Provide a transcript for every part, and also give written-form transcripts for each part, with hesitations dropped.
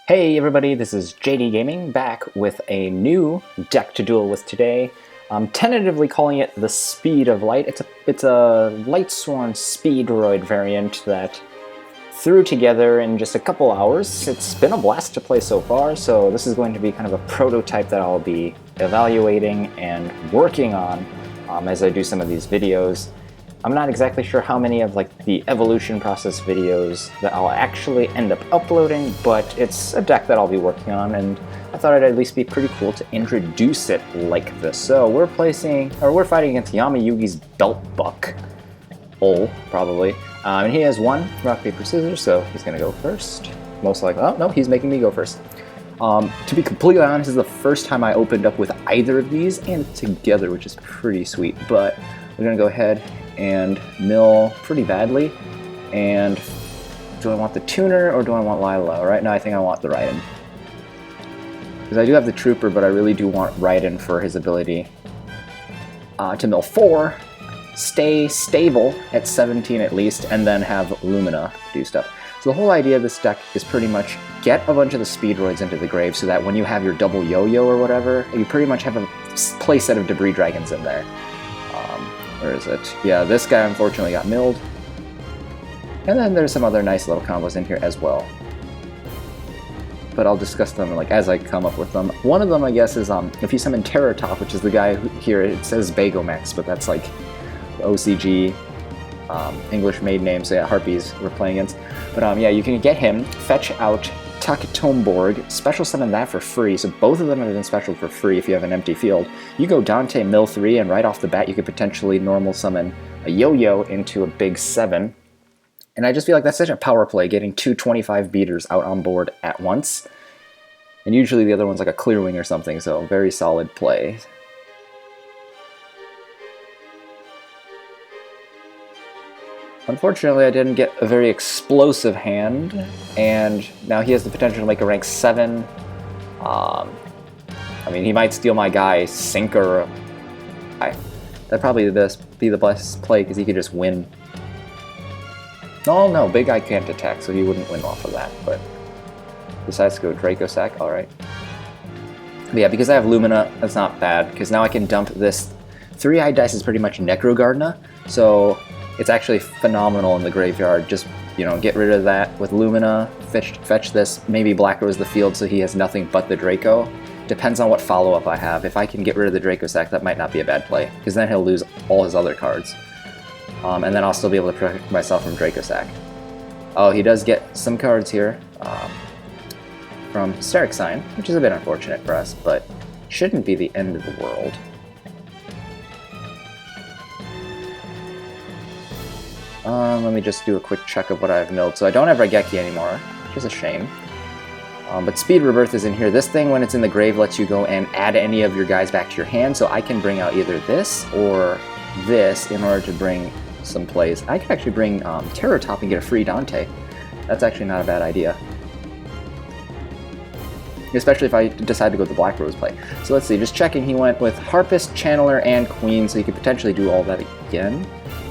Hey everybody, this is JDGaming back with a new deck to duel with today. I'm tentatively calling it the Speed of Light. It's a Lightsworn Speedroid variant that threw together in just a couple hours. It's been a blast to play so far, so this is going to be kind of a prototype that I'll be evaluating and working on as I do some of these videos. I'm not exactly sure how many of the evolution process videos that I'll actually end up uploading, but it's a deck that I'll be working on, and I thought it'd at least be pretty cool to introduce it like this. So we're fighting against Yamayugi's Beltbuck. Probably. And he has one rock, paper, scissors, so he's gonna go first. Most likely. Oh no, he's making me go first. To be completely honest, this is the first time I opened up with either of these and together, which is pretty sweet. But we're gonna go ahead and mill pretty badly. And do I want the tuner or do I want Lila? Right now I think I want the Raiden. Because I do have the Trooper, but I really do want Raiden for his ability to mill 4, stay stable at 17 at least, and then have Lumina do stuff. So the whole idea of this deck is pretty much get a bunch of the Speedroids into the grave so that when you have your double yo-yo or whatever, you pretty much have a playset of Debris Dragons in there. Where is it? Yeah, this guy unfortunately got milled. And then there's some other nice little combos in here as well. But I'll discuss them as I come up with them. One of them, I guess, is if you summon Terror Top, which is the guy who, here it says Bagomax, but that's like the OCG English made name, so yeah, Harpies we're playing against. But yeah, you can get him, fetch out Takatomborg, special summon that for free, so both of them have been special for free if you have an empty field. You go Dante mill 3, and right off the bat you could potentially normal summon a Yo-Yo into a big 7. And I just feel like that's such a power play, getting 2 25 beaters out on board at once. And usually the other one's like a Clear Wing or something, so very solid play. Unfortunately, I didn't get a very explosive hand, and now he has the potential to make a rank 7. I mean, he might steal my guy, Synchro. That'd probably be the best play, because he could just win. No, Big Eye can't attack, so he wouldn't win off of that, but decides to go Draco Sack, alright. But yeah, because I have Lumina, that's not bad, because now I can dump this. 3-eyed dice is pretty much Necrogardna, so it's actually phenomenal in the graveyard. Just, get rid of that with Lumina, fetch this, maybe Black Rose the field so he has nothing but the Draco. Depends on what follow-up I have. If I can get rid of the Draco Sack, that might not be a bad play, because then he'll lose all his other cards. And then I'll still be able to protect myself from Draco Sack. Oh, he does get some cards here from Hysteric Sign, which is a bit unfortunate for us, but shouldn't be the end of the world. Let me just do a quick check of what I've milled. So I don't have Raigeki anymore, which is a shame. But Speed Rebirth is in here. This thing, when it's in the grave, lets you go and add any of your guys back to your hand, so I can bring out either this or this in order to bring some plays. I could actually bring Terror Top and get a free Dante. That's actually not a bad idea. Especially if I decide to go with the Black Rose play. So let's see, just checking, he went with Harpist, Channeler, and Queen, so you could potentially do all that again.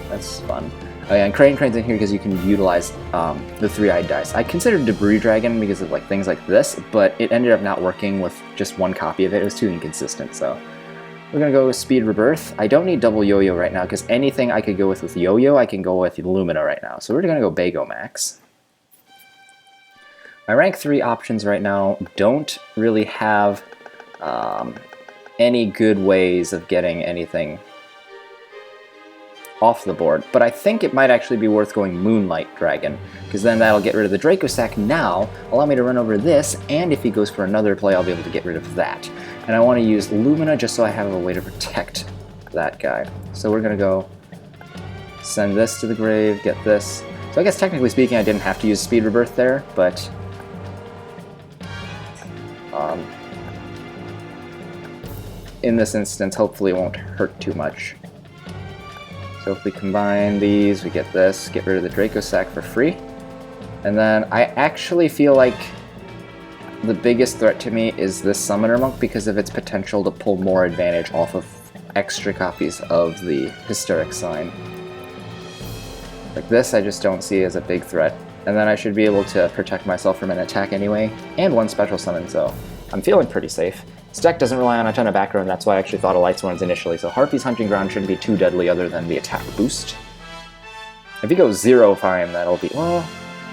That's fun. Oh yeah, and Crane's in here because you can utilize the 3-eyed dice. I considered Debris Dragon because of things like this, but it ended up not working with just one copy of it. It was too inconsistent, so we're gonna go with Speed Rebirth. I don't need double Yo-Yo right now because anything I could go with Yo-Yo, I can go with Lumina right now. So we're gonna go Bagomax. My rank 3 options right now don't really have any good ways of getting anything off the board, but I think it might actually be worth going Moonlight Dragon, because then that'll get rid of the Draco Sack now, allow me to run over this, and if he goes for another play, I'll be able to get rid of that. And I want to use Lumina just so I have a way to protect that guy. So we're going to go send this to the grave, get this. So I guess technically speaking, I didn't have to use Speed Rebirth there, but in this instance, hopefully it won't hurt too much. So if we combine these, we get this, get rid of the Draco Sack for free. And then I actually feel like the biggest threat to me is this Summoner Monk because of its potential to pull more advantage off of extra copies of the Hysteric Sign. Like this, I just don't see as a big threat. And then I should be able to protect myself from an attack anyway, and one special summon, so I'm feeling pretty safe. This deck doesn't rely on a ton of back row, and that's why I actually thought of Light Sworns initially, so Harpie's Hunting Ground shouldn't be too deadly other than the attack boost. If you go Zero Fine, that'll be... well,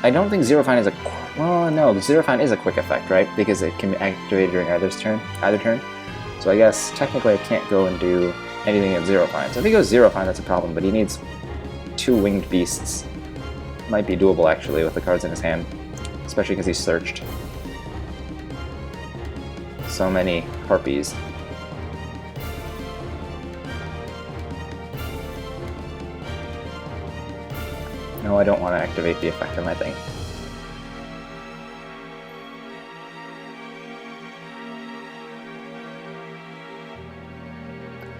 I don't think Zero Fine is a... well, no, Zero Fine is a quick effect, right? Because it can be activated during either turn. So I guess technically I can't go and do anything at Zero Fine. So if he goes Zero Fine, that's a problem, but he needs 2 Winged Beasts. Might be doable, actually, with the cards in his hand. Especially because he's searched. So many Harpies. No, I don't want to activate the effect on my thing.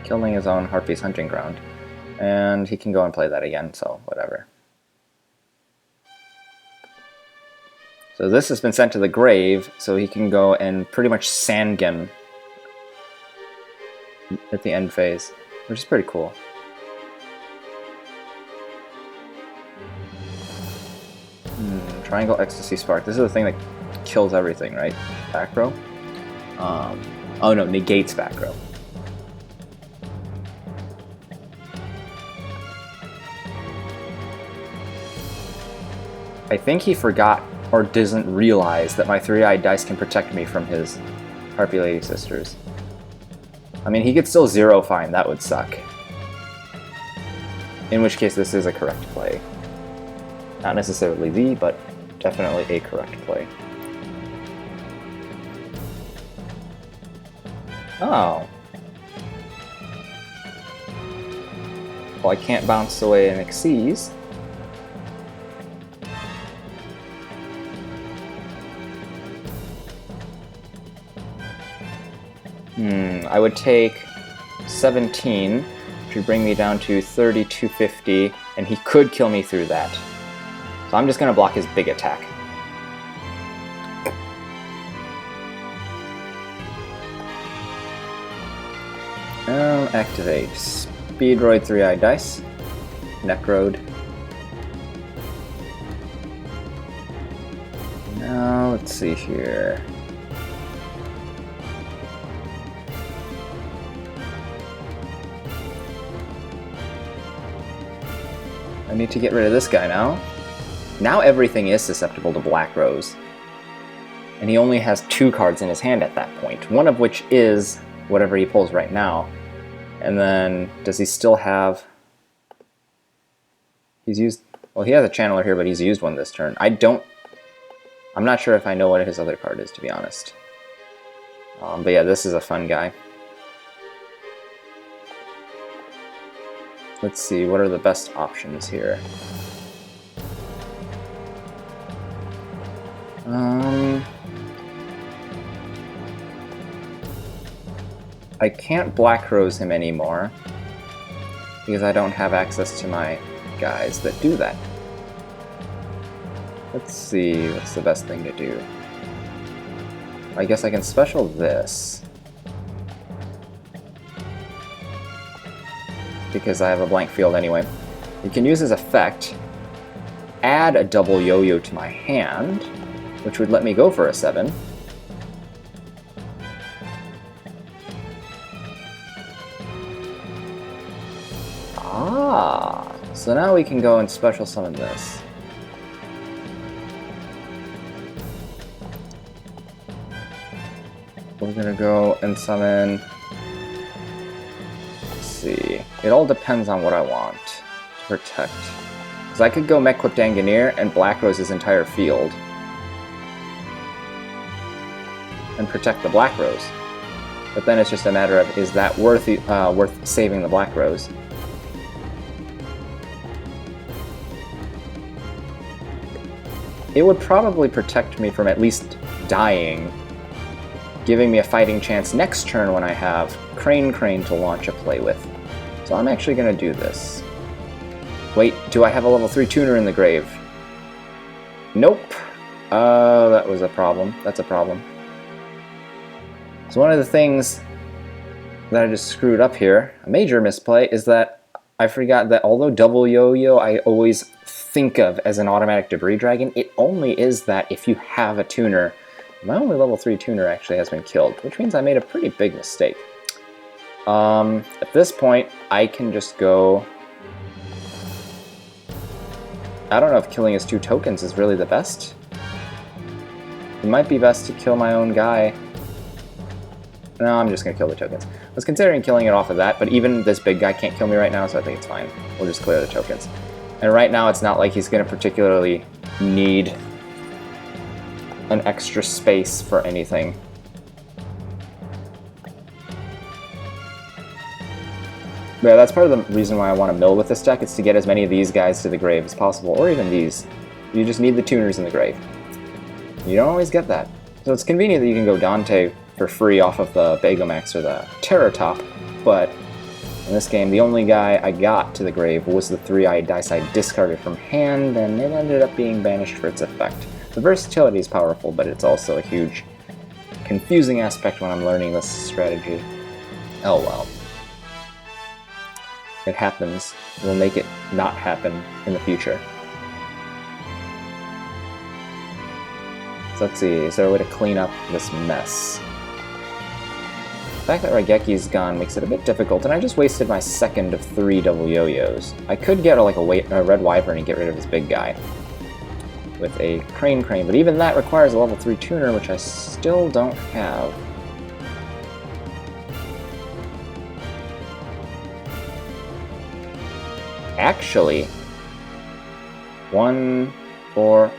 Killing his own Harpie's Hunting Ground. And he can go and play that again, so whatever. So this has been sent to the grave, so he can go and pretty much Sandgen at the end phase, which is pretty cool. Triangle Ecstasy Spark. This is the thing that kills everything, right? Back row? Oh no, negates back row. I think he forgot or doesn't realize that my 3-eyed dice can protect me from his Harpie Lady Sisters. I mean, he could still Zero Fine, that would suck. In which case, this is a correct play. Not necessarily the, but definitely a correct play. Oh. Well, I can't bounce away an Xyz. I would take 17, which would bring me down to 3250, and he could kill me through that. So I'm just going to block his big attack. Activate. Speedroid 3-eyed dice. Necrode. Now, let's see here. I need to get rid of this guy now. Now everything is susceptible to Black Rose. And he only has 2 cards in his hand at that point, one of which is whatever he pulls right now. And then, does he still have... he's used... well, he has a Channeler here, but he's used one this turn. I'm not sure if I know what his other card is, to be honest. But yeah, this is a fun guy. Let's see, what are the best options here? I can't Black Rose him anymore because I don't have access to my guys that do that. Let's see, what's the best thing to do? I guess I can special this. Because I have a blank field anyway. You can use his effect, add a double yo-yo to my hand, which would let me go for a 7. Ah, so now we can go and special summon this. We're gonna go and summon... let's see. It all depends on what I want to protect. Because I could go Mech-Equipped Angineer and Black Rose his entire field. And protect the Black Rose. But then it's just a matter of, is that worth saving the Black Rose? It would probably protect me from at least dying, giving me a fighting chance next turn when I have Crane to launch a play with. So I'm actually going to do this. Wait, do I have a level 3 tuner in the grave? Nope. That was a problem. That's a problem. So one of the things that I just screwed up here, a major misplay, is that I forgot that although double yo-yo, I always think of as an automatic debris dragon. It only is that if you have a tuner. My only level 3 tuner actually has been killed, which means I made a pretty big mistake. At this point, I can just go... I don't know if killing his 2 tokens is really the best. It might be best to kill my own guy. No, I'm just going to kill the tokens. I was considering killing it off of that, but even this big guy can't kill me right now, so I think it's fine. We'll just clear the tokens. And right now, it's not like he's going to particularly need an extra space for anything. But yeah, that's part of the reason why I want to mill with this deck. It's to get as many of these guys to the grave as possible, or even these. You just need the tuners in the grave. You don't always get that. So it's convenient that you can go Dante for free off of the Bagamax or the Terror Top, but in this game, the only guy I got to the grave was the 3-eyed dice I discarded from hand, and it ended up being banished for its effect. The versatility is powerful, but it's also a huge, confusing aspect when I'm learning this strategy. Oh well. It happens. We'll make it not happen in the future. So let's see, is there a way to clean up this mess? The fact that Raigeki's gone makes it a bit difficult, and I just wasted my second of 3 double yo-yos. I could get a red wyvern and get rid of his big guy with a crane, but even that requires a level 3 tuner, which I still don't have. Actually, 1, 4...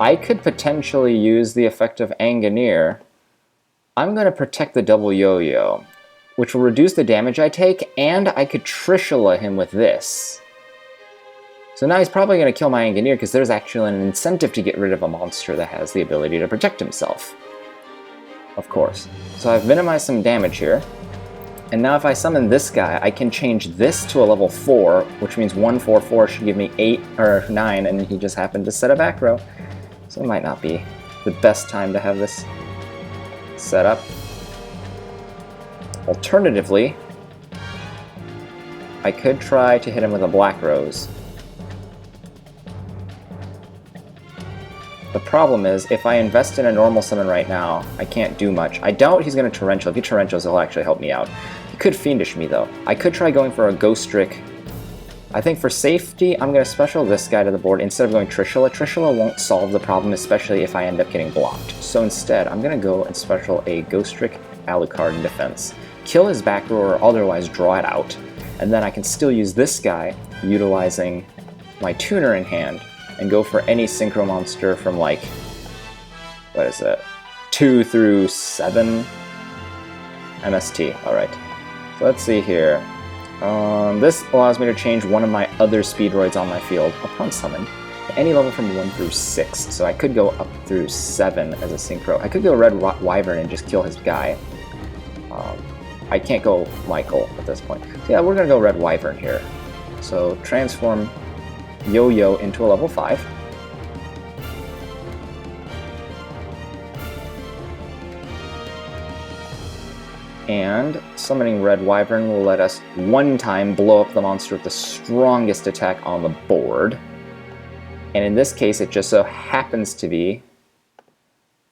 I could potentially use the effect of Anganir. I'm going to protect the double yo-yo, which will reduce the damage I take, and I could Trishula him with this. So now he's probably going to kill my Anganir, because there's actually an incentive to get rid of a monster that has the ability to protect himself. Of course. So I've minimized some damage here. And now if I summon this guy, I can change this to a level 4, which means 1, 4, 4 should give me 8 or 9, and he just happened to set a back row. So it might not be the best time to have this set up. Alternatively, I could try to hit him with a Black Rose. The problem is, if I invest in a normal summon right now, I can't do much. I doubt he's going to Torrential. If he Torrentials, he'll actually help me out. He could Fiendish me, though. I could try going for a Ghost Trick. I think for safety, I'm going to special this guy to the board instead of going Trishula. Trishula won't solve the problem, especially if I end up getting blocked. So instead, I'm going to go and special a Ghost Trick Alucard in defense. Kill his back row or otherwise draw it out. And then I can still use this guy, utilizing my tuner in hand, and go for any Synchro Monster from, like, what is it, 2 through 7 MST. Alright, so let's see here. This allows me to change one of my other Speedroids on my field upon summon to any level from 1 through 6, so I could go up through 7 as a Synchro. I could go Red Wyvern and just kill his guy. I can't go Michael at this point. So yeah, we're going to go Red Wyvern here. So transform Yo-Yo into a level 5. And summoning Red Wyvern will let us one time blow up the monster with the strongest attack on the board. And in this case, it just so happens to be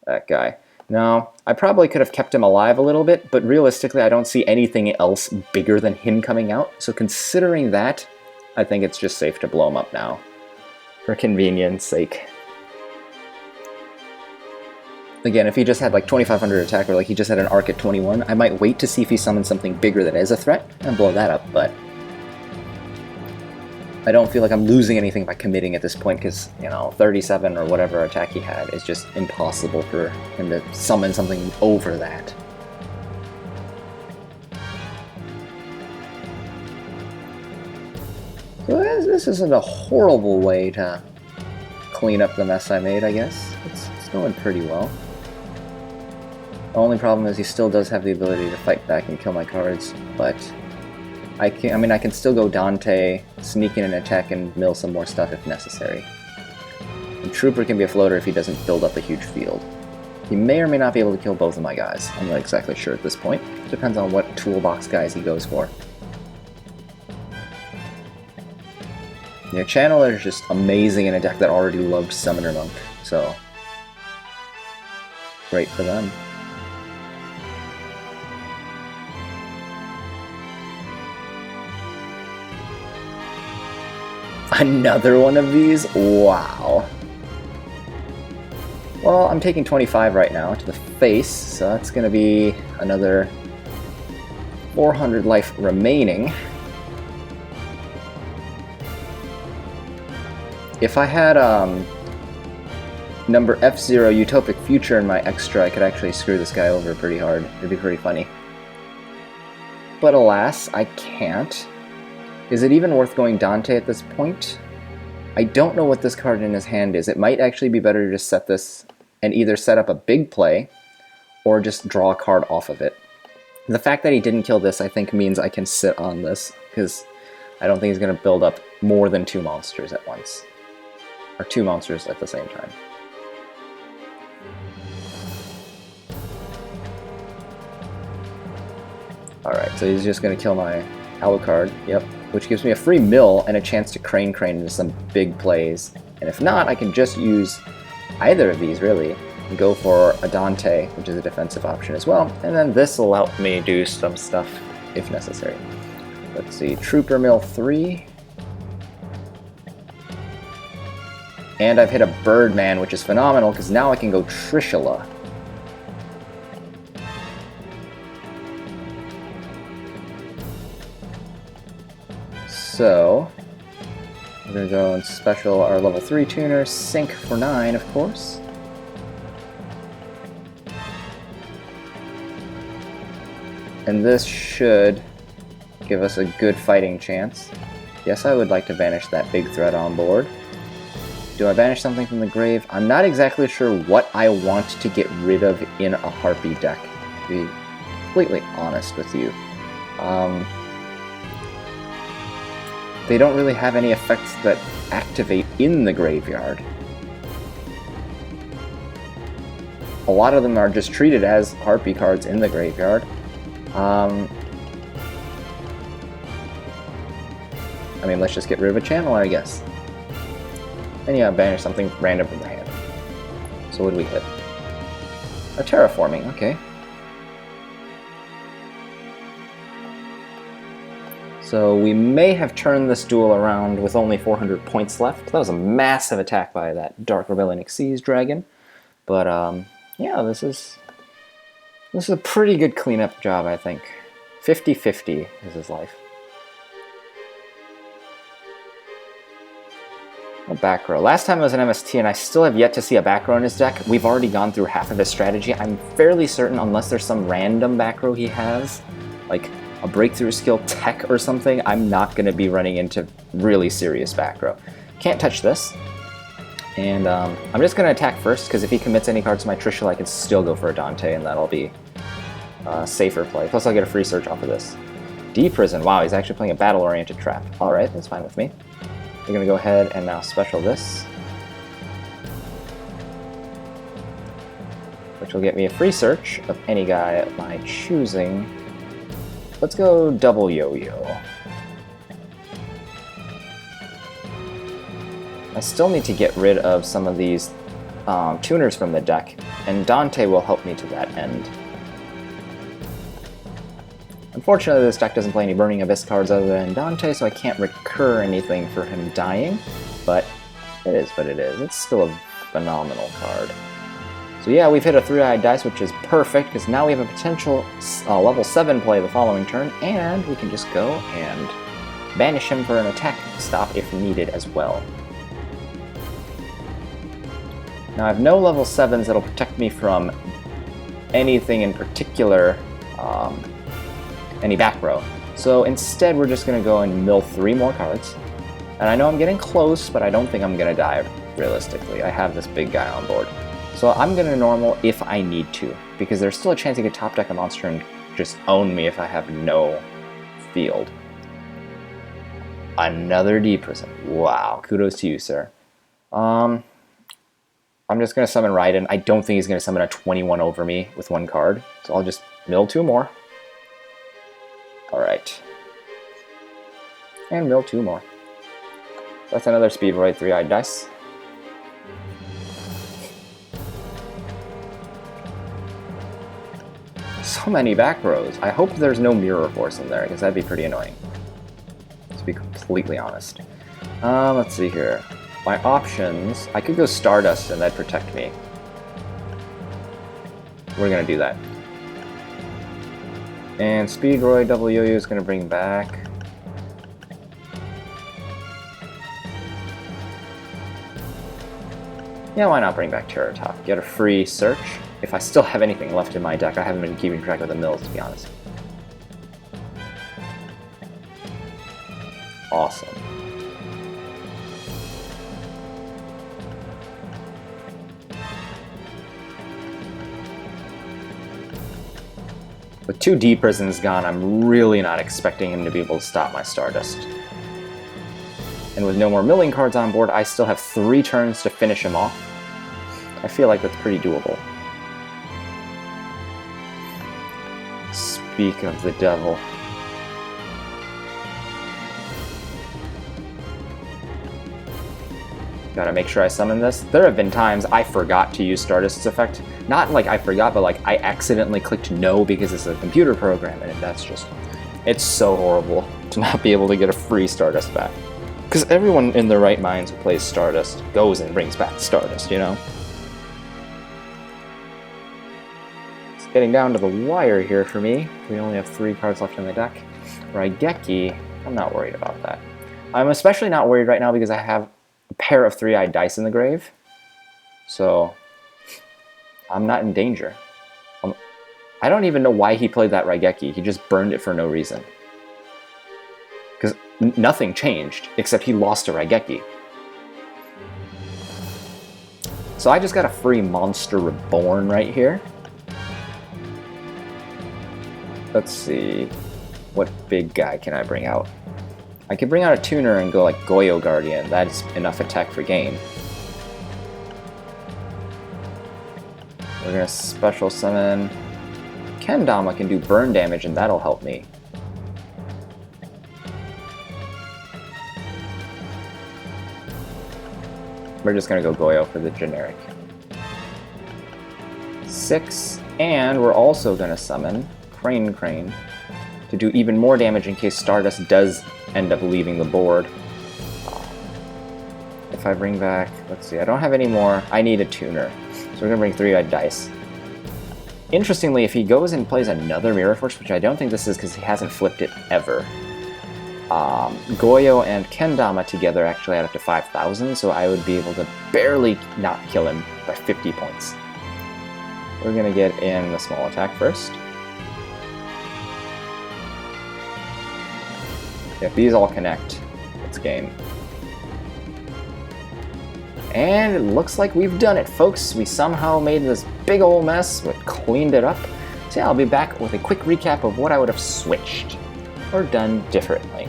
that guy. Now, I probably could have kept him alive a little bit, but realistically, I don't see anything else bigger than him coming out. So considering that, I think it's just safe to blow him up now, for convenience sake. Again, if he just had like 2500 attack, or like he just had an arc at 21, I might wait to see if he summons something bigger that is a threat, and blow that up, but I don't feel like I'm losing anything by committing at this point, because, you know, 37 or whatever attack he had is just impossible for him to summon something over that. So this isn't a horrible way to clean up the mess I made, I guess. It's going pretty well. The only problem is he still does have the ability to fight back and kill my cards, but I can still go Dante, sneak in an attack, and mill some more stuff if necessary. And Trooper can be a floater if he doesn't build up a huge field. He may or may not be able to kill both of my guys. I'm not exactly sure at this point. Depends on what toolbox guys he goes for. Yeah, Channeler is just amazing in a deck that already loved Summoner Monk, so great for them. Another one of these? Wow. Well, I'm taking 25 right now to the face, so that's going to be another 400 life remaining. If I had number F0 Utopic Future in my extra, I could actually screw this guy over pretty hard. It'd be pretty funny. But alas, I can't. Is it even worth going Dante at this point? I don't know what this card in his hand is. It might actually be better to just set this and either set up a big play or just draw a card off of it. The fact that he didn't kill this, I think, means I can sit on this, because I don't think he's going to build up more than 2 monsters at once. Or 2 monsters at the same time. Alright, so he's just going to kill my Alucard, yep, which gives me a free mill and a chance to crane into some big plays. And if not, I can just use either of these, really, and go for a Dante, which is a defensive option as well, and then this will help me do some stuff if necessary. Let's see, Trooper Mill 3. And I've hit a Birdman, which is phenomenal, because now I can go Trishula. So, we're going to go and special our level 3 tuner, Sync for 9, of course. And this should give us a good fighting chance. Yes, I would like to banish that big threat on board. Do I banish something from the grave? I'm not exactly sure what I want to get rid of in a Harpie deck, to be completely honest with you. They don't really have any effects that activate in the graveyard. A lot of them are just treated as Harpie cards in the graveyard. I mean, let's just get rid of a Channeler, I guess. And yeah, banish something random from the hand. So what do we hit? A Terraforming, okay. So we may have turned this duel around with only 400 points left. That was a massive attack by that Dark Rebellion Xyz dragon. But yeah, this is a pretty good cleanup job, I think. 50-50 is his life. A back row. Last time I was in MST and I still have yet to see a back row in his deck. We've already gone through half of his strategy. I'm fairly certain, unless there's some random back row he has, like a breakthrough skill tech or something, I'm not going to be running into really serious back row. Can't touch this. And I'm just going to attack first, because if he commits any cards to my Trishula, I can still go for a Dante, and that'll be a safer play. Plus I'll get a free search off of this. D-Prison. Wow, he's actually playing a battle-oriented trap. Alright, that's fine with me. We're going to go ahead and now special this, which will get me a free search of any guy of my choosing. Let's go double Yo-Yo. I still need to get rid of some of these tuners from the deck, and Dante will help me to that end. Unfortunately, this deck doesn't play any Burning Abyss cards other than Dante, so I can't recur anything for him dying, but it is what it is. It's still a phenomenal card. So yeah, we've hit a 3-eyed dice, which is perfect, because now we have a potential level 7 play the following turn, and we can just go and banish him for an attack stop if needed as well. Now I have no level 7s that'll protect me from anything in particular, any back row. So instead we're just going to go and mill 3 more cards. And I know I'm getting close, but I don't think I'm going to die, realistically. I have this big guy on board. So I'm going to normal if I need to, because there's still a chance he could top deck a monster and just own me if I have no field. Another D-Prison. Wow, kudos to you, sir. I'm just going to summon Raiden. I don't think he's going to summon a 21 over me with 1 card, so I'll just mill 2 more. Alright. And mill 2 more. That's another Speedroid 3-eyed dice. So many back rows. I hope there's no Mirror Force in there, because that'd be pretty annoying. To be completely honest. Let's see here. My options, I could go Stardust and that'd protect me. We're gonna do that. And Speedroid Double Yo-Yo is gonna bring back... Yeah, why not bring back Terror Top? Get a free search. If I still have anything left in my deck, I haven't been keeping track of the mills, to be honest. Awesome. With 2 D prisons gone, I'm really not expecting him to be able to stop my Stardust. And with no more milling cards on board, I still have 3 turns to finish him off. I feel like that's pretty doable. Speak of the devil. Gotta make sure I summon this. There have been times I forgot to use Stardust's effect. Not like I forgot, but like I accidentally clicked no because it's a computer program, and that's just... It's so horrible to not be able to get a free Stardust back. Because everyone in their right minds who plays Stardust goes and brings back Stardust, you know? It's getting down to the wire here for me. We only have 3 cards left in the deck. Raigeki, I'm not worried about that. I'm especially not worried right now because I have a pair of 3-eyed dice in the grave. So, I'm not in danger. I don't even know why he played that Raigeki. He just burned it for no reason. Because nothing changed, except he lost a Raigeki. So I just got a free Monster Reborn right here. Let's see. What big guy can I bring out? I could bring out a tuner and go like Goyo Guardian. That's enough attack for game. We're gonna special summon Kendama. Can do burn damage and that'll help me. We're just gonna go Goyo for the generic. 6, and we're also gonna summon Crane to do even more damage in case Stardust does end up leaving the board. If I bring back, let's see, I don't have any more. I need a tuner, so we're gonna bring 3-eyed dice. Interestingly, if he goes and plays another Mirror Force, which I don't think this is because he hasn't flipped it ever, Goyo and Kendama together actually add up to 5,000, so I would be able to barely not kill him by 50 points. We're gonna get in the small attack first. If these all connect, it's game. And it looks like we've done it, folks. We somehow made this big ol' mess, but cleaned it up. So yeah, I'll be back with a quick recap of what I would have switched or done differently.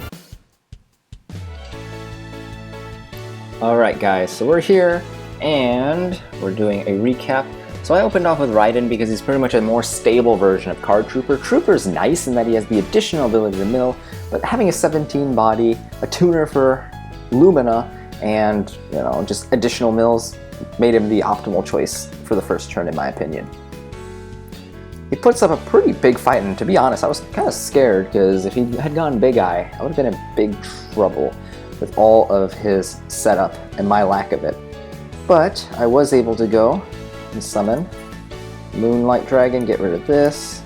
Alright guys, so we're here, and we're doing a recap. So I opened off with Raiden because he's pretty much a more stable version of Card Trooper. Trooper's nice in that he has the additional ability to mill, but having a 17 body, a tuner for Lumina, and, you know, just additional mills made him the optimal choice for the first turn in my opinion. He puts up a pretty big fight, and to be honest, I was kind of scared because if he had gone Big Eye, I would have been in big trouble with all of his setup and my lack of it. But I was able to go and summon Moonlight Dragon, get rid of this.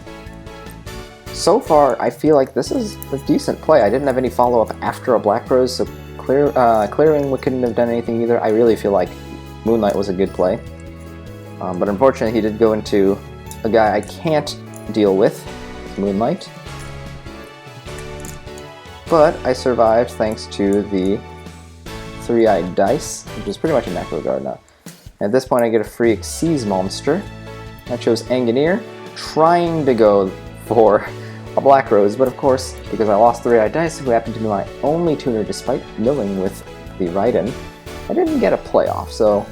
So far, I feel like this is a decent play. I didn't have any follow-up after a Black Rose, so clearing couldn't have done anything either. I really feel like Moonlight was a good play. But unfortunately, he did go into a guy I can't deal with, Moonlight. But I survived thanks to the 3-eyed dice, which is pretty much a Necro Guard now. At this point I get a free Xyz monster. I chose Angineer, trying to go for a Black Rose, but of course, because I lost 3-eyed dice, who happened to be my only tuner despite milling with the Raiden, I didn't get a playoff, so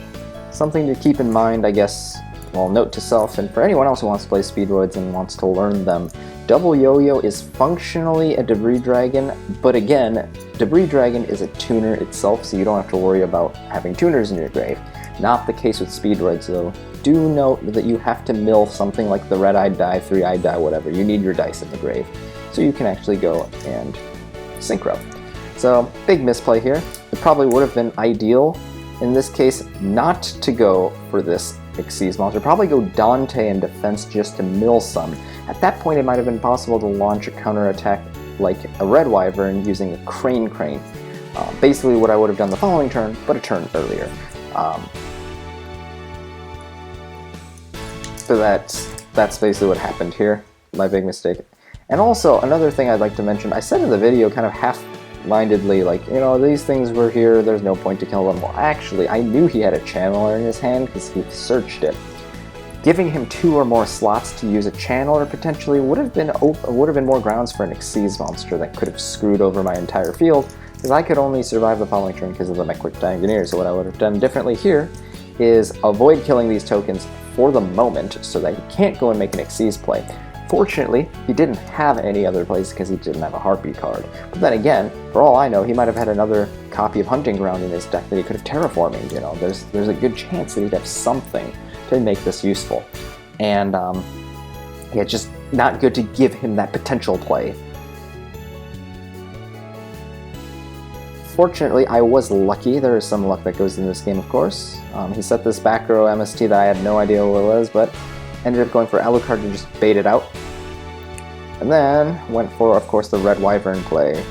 something to keep in mind, I guess, well, note to self, and for anyone else who wants to play speedroids and wants to learn them, Double Yo-Yo is functionally a Debris Dragon, but again, Debris Dragon is a tuner itself, so you don't have to worry about having tuners in your grave. Not the case with speedroids, though. Do note that you have to mill something like the red-eyed die, three-eyed die, whatever. You need your dice in the grave, so you can actually go and synchro. So, big misplay here. It probably would have been ideal, in this case, not to go for this Xyz monster. Probably go Dante in defense just to mill some. At that point, it might have been possible to launch a counterattack like a Red Wyvern using a Crane. Basically what I would have done the following turn, but a turn earlier. So that's basically what happened here. My big mistake. And also, another thing I'd like to mention, I said in the video kind of half-mindedly, like, you know, these things were here, there's no point to kill them. Well, actually, I knew he had a channeler in his hand because he searched it. Giving him 2 or more slots to use a channeler potentially would have been more grounds for an Xyz monster that could have screwed over my entire field, because I could only survive the following turn because of the Quick Dangoneer. So what I would have done differently here is avoid killing these tokens for the moment so that he can't go and make an Xyz play. Fortunately, he didn't have any other plays because he didn't have a Harpie card. But then again, for all I know, he might have had another copy of Hunting Ground in his deck that he could have terraforming. You know, there's a good chance that he'd have something to make this useful. And yeah, just not good to give him that potential play. Fortunately, I was lucky. There is some luck that goes in this game, of course. He set this back row MST that I had no idea what it was, but ended up going for Alucard to just bait it out. And then went for, of course, the Red Wyvern play.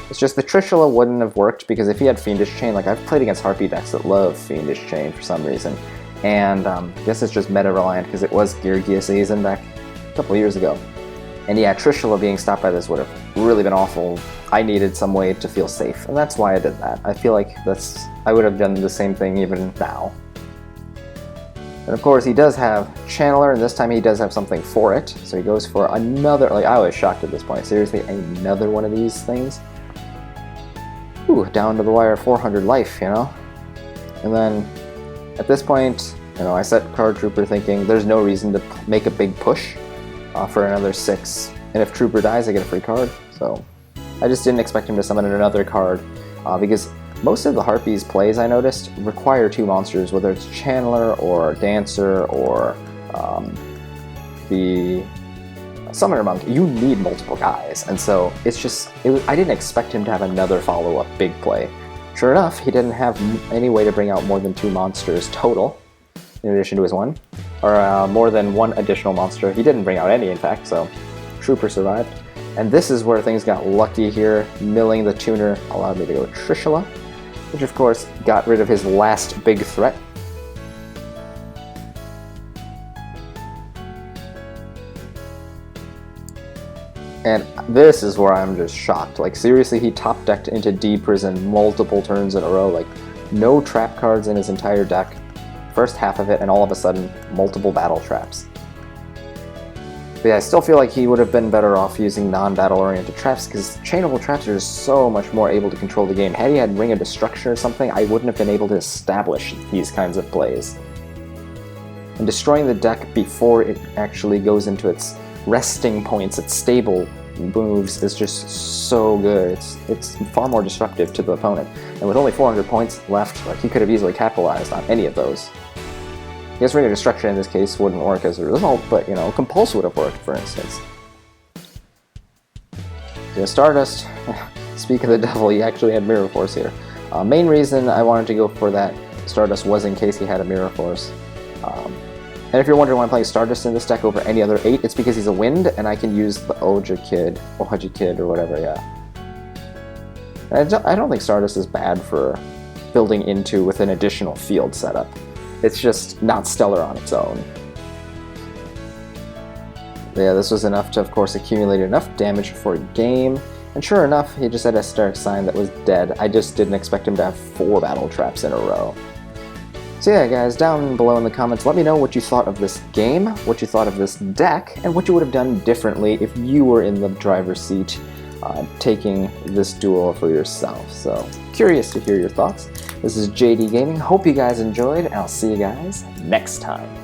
It's just the Trishula wouldn't have worked because if he had Fiendish Chain, like I've played against Harpie decks that love Fiendish Chain for some reason. And I guess it's just meta-reliant because it was Geargia season back a couple years ago. And yeah, Trishula being stopped by this would have really been awful. I needed some way to feel safe, and that's why I did that. I feel like I would have done the same thing even now. And of course, he does have Channeler, and this time he does have something for it. So he goes for another, like I was shocked at this point. Seriously, another one of these things? Ooh, down to the wire, 400 life, you know? And then, at this point, you know, I set Card Trooper thinking there's no reason to make a big push for another 6. And if Trooper dies, I get a free card. So I just didn't expect him to summon another card because most of the Harpie's plays, I noticed, require 2 monsters, whether it's Channeler or Dancer or the Summoner Monk. You need multiple guys, and so I didn't expect him to have another follow-up big play. Sure enough, he didn't have any way to bring out more than 2 monsters total, in addition to his one, or more than 1 additional monster. He didn't bring out any, in fact, so Trooper survived. And this is where things got lucky here. Milling the tuner allowed me to go Trishula, which of course got rid of his last big threat. And this is where I'm just shocked. Like seriously, he top decked into D Prison multiple turns in a row, like no trap cards in his entire deck. First half of it, and all of a sudden, multiple battle traps. But yeah, I still feel like he would have been better off using non-battle oriented traps because chainable traps are just so much more able to control the game. Had he had Ring of Destruction or something, I wouldn't have been able to establish these kinds of plays. And destroying the deck before it actually goes into its resting points, its stable moves, is just so good. It's far more disruptive to the opponent. And with only 400 points left, like, he could have easily capitalized on any of those. I guess Ring of Destruction in this case wouldn't work as a result, but, you know, Compulse would have worked, for instance. Yeah, Stardust, speak of the devil, he actually had Mirror Force here. Main reason I wanted to go for that Stardust was in case he had a Mirror Force. And if you're wondering why I'm playing Stardust in this deck over any other 8, it's because he's a wind, and I can use the Oja Kid, or whatever, yeah. And I don't think Stardust is bad for building into with an additional field setup. It's just not stellar on its own. Yeah, this was enough to, of course, accumulate enough damage for a game. And sure enough, he just had a Stark Sign that was dead. I just didn't expect him to have 4 battle traps in a row. So yeah, guys, down below in the comments, let me know what you thought of this game, what you thought of this deck, and what you would have done differently if you were in the driver's seat. taking this duel for yourself. So curious to hear your thoughts. This is JD Gaming. Hope you guys enjoyed, and I'll see you guys next time.